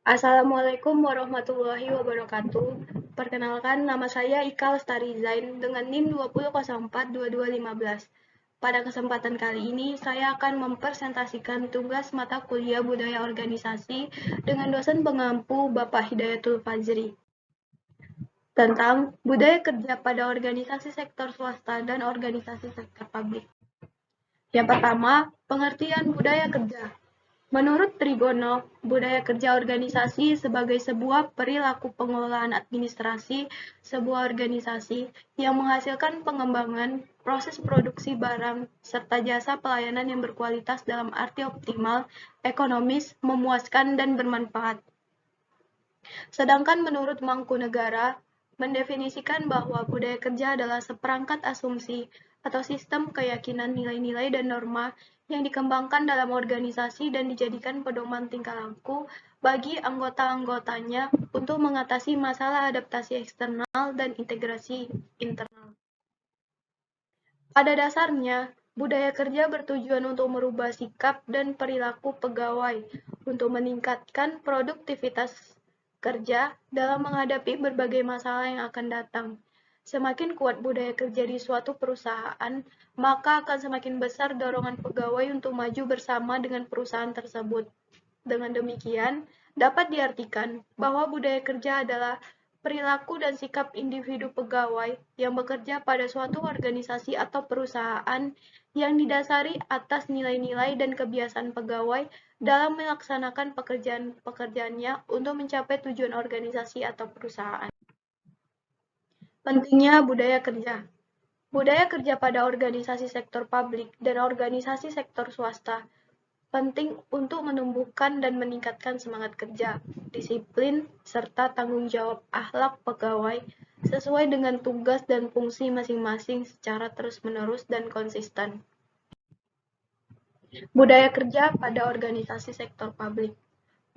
Assalamualaikum warahmatullahi wabarakatuh. Perkenalkan, nama saya Ika Lestari Zain dengan NIM 20042215. Pada kesempatan kali ini, saya akan mempresentasikan tugas mata kuliah Budaya Organisasi dengan dosen pengampu Bapak Hidayatul Fajri tentang budaya kerja pada organisasi sektor swasta dan organisasi sektor publik. Yang pertama, pengertian budaya kerja. Menurut Trigono, budaya kerja organisasi sebagai sebuah perilaku pengelolaan administrasi sebuah organisasi yang menghasilkan pengembangan proses produksi barang serta jasa pelayanan yang berkualitas dalam arti optimal, ekonomis, memuaskan, dan bermanfaat. Sedangkan menurut Mangkunegara, mendefinisikan bahwa budaya kerja adalah seperangkat asumsi atau sistem keyakinan nilai-nilai dan norma yang dikembangkan dalam organisasi dan dijadikan pedoman tingkah laku bagi anggota-anggotanya untuk mengatasi masalah adaptasi eksternal dan integrasi internal. Pada dasarnya, budaya kerja bertujuan untuk merubah sikap dan perilaku pegawai untuk meningkatkan produktivitas kerja dalam menghadapi berbagai masalah yang akan datang. Semakin kuat budaya kerja di suatu perusahaan, maka akan semakin besar dorongan pegawai untuk maju bersama dengan perusahaan tersebut. Dengan demikian, dapat diartikan bahwa budaya kerja adalah perilaku dan sikap individu pegawai yang bekerja pada suatu organisasi atau perusahaan yang didasari atas nilai-nilai dan kebiasaan pegawai dalam melaksanakan pekerjaannya untuk mencapai tujuan organisasi atau perusahaan. Pentingnya budaya kerja. Budaya kerja pada organisasi sektor publik dan organisasi sektor swasta penting untuk menumbuhkan dan meningkatkan semangat kerja, disiplin, serta tanggung jawab akhlak pegawai sesuai dengan tugas dan fungsi masing-masing secara terus-menerus dan konsisten. Budaya kerja pada organisasi sektor publik.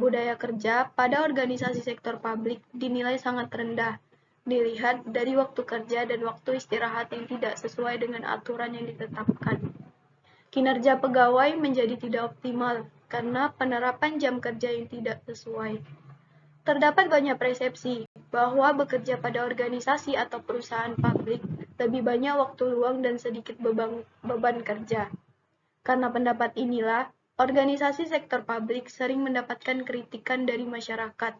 Budaya kerja pada organisasi sektor publik dinilai sangat rendah, dilihat dari waktu kerja dan waktu istirahat yang tidak sesuai dengan aturan yang ditetapkan. Kinerja pegawai menjadi tidak optimal karena penerapan jam kerja yang tidak sesuai. Terdapat banyak persepsi bahwa bekerja pada organisasi atau perusahaan publik lebih banyak waktu luang dan sedikit beban kerja. Karena pendapat inilah, organisasi sektor publik sering mendapatkan kritikan dari masyarakat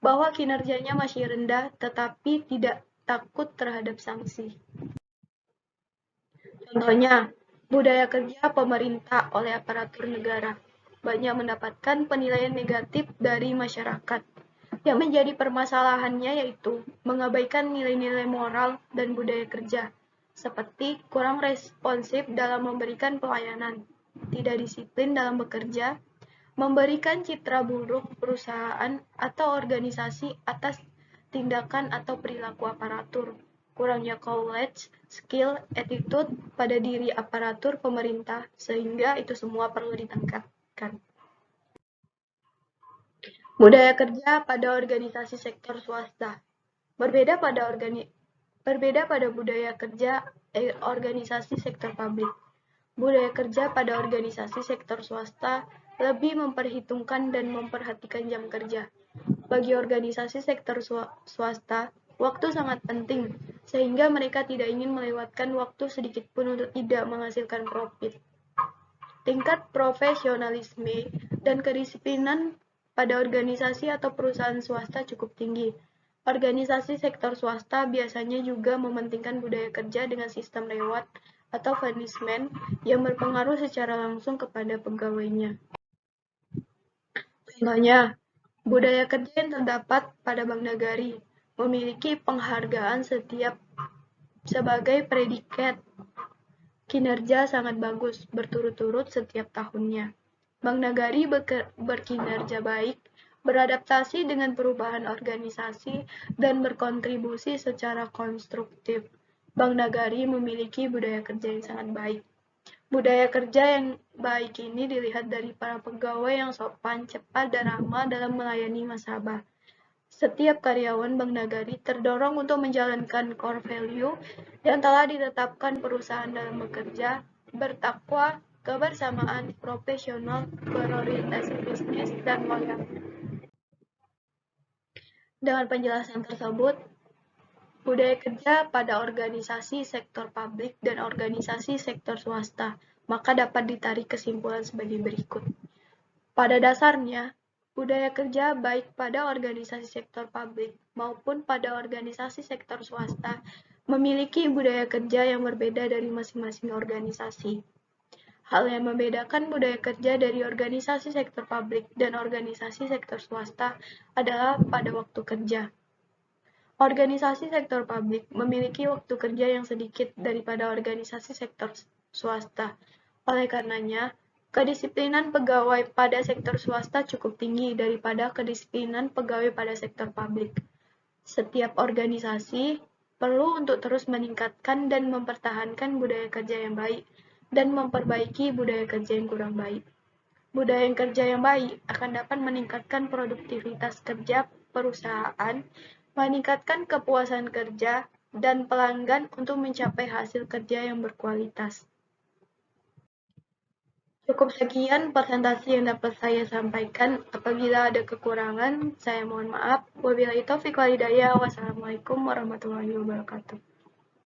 bahwa kinerjanya masih rendah tetapi tidak takut terhadap sanksi. Contohnya, budaya kerja pemerintah oleh aparatur negara banyak mendapatkan penilaian negatif dari masyarakat. Yang menjadi permasalahannya yaitu mengabaikan nilai-nilai moral dan budaya kerja, seperti kurang responsif dalam memberikan pelayanan, tidak disiplin dalam bekerja, memberikan citra buruk perusahaan atau organisasi atas tindakan atau perilaku aparatur, kurangnya knowledge, skill, attitude pada diri aparatur pemerintah, sehingga itu semua perlu ditingkatkan. Budaya kerja pada organisasi sektor swasta. Berbeda pada budaya kerja organisasi sektor publik. Budaya kerja pada organisasi sektor swasta lebih memperhitungkan dan memperhatikan jam kerja. Bagi organisasi sektor swasta, waktu sangat penting, sehingga mereka tidak ingin melewatkan waktu sedikit pun untuk tidak menghasilkan profit. Tingkat profesionalisme dan kedisiplinan pada organisasi atau perusahaan swasta cukup tinggi. Organisasi sektor swasta biasanya juga mementingkan budaya kerja dengan sistem reward atau punishment yang berpengaruh secara langsung kepada pegawainya. Contohnya, budaya kerja yang terdapat pada Bank Nagari memiliki penghargaan setiap sebagai predikat kinerja sangat bagus berturut-turut setiap tahunnya. Bank Nagari berkinerja baik, beradaptasi dengan perubahan organisasi, dan berkontribusi secara konstruktif. Bank Nagari memiliki budaya kerja yang sangat baik. Budaya kerja yang baik ini dilihat dari para pegawai yang sopan, cepat, dan ramah dalam melayani nasabah. Setiap karyawan Bank Nagari terdorong untuk menjalankan core value yang telah ditetapkan perusahaan dalam bekerja, bertakwa, kebersamaan, profesional, berorientasi bisnis, dan loyal. Dengan penjelasan tersebut, budaya kerja pada organisasi sektor publik dan organisasi sektor swasta, maka dapat ditarik kesimpulan sebagai berikut. Pada dasarnya, budaya kerja baik pada organisasi sektor publik maupun pada organisasi sektor swasta memiliki budaya kerja yang berbeda dari masing-masing organisasi. Hal yang membedakan budaya kerja dari organisasi sektor publik dan organisasi sektor swasta adalah pada waktu kerja. Organisasi sektor publik memiliki waktu kerja yang sedikit daripada organisasi sektor swasta. Oleh karenanya, kedisiplinan pegawai pada sektor swasta cukup tinggi daripada kedisiplinan pegawai pada sektor publik. Setiap organisasi perlu untuk terus meningkatkan dan mempertahankan budaya kerja yang baik dan memperbaiki budaya kerja yang kurang baik. Budaya kerja yang baik akan dapat meningkatkan produktivitas kerja perusahaan, meningkatkan kepuasan kerja, dan pelanggan untuk mencapai hasil kerja yang berkualitas. Cukup sekian presentasi yang dapat saya sampaikan. Apabila ada kekurangan, saya mohon maaf. Wabillahi taufiq wal hidayah. Wassalamualaikum warahmatullahi wabarakatuh.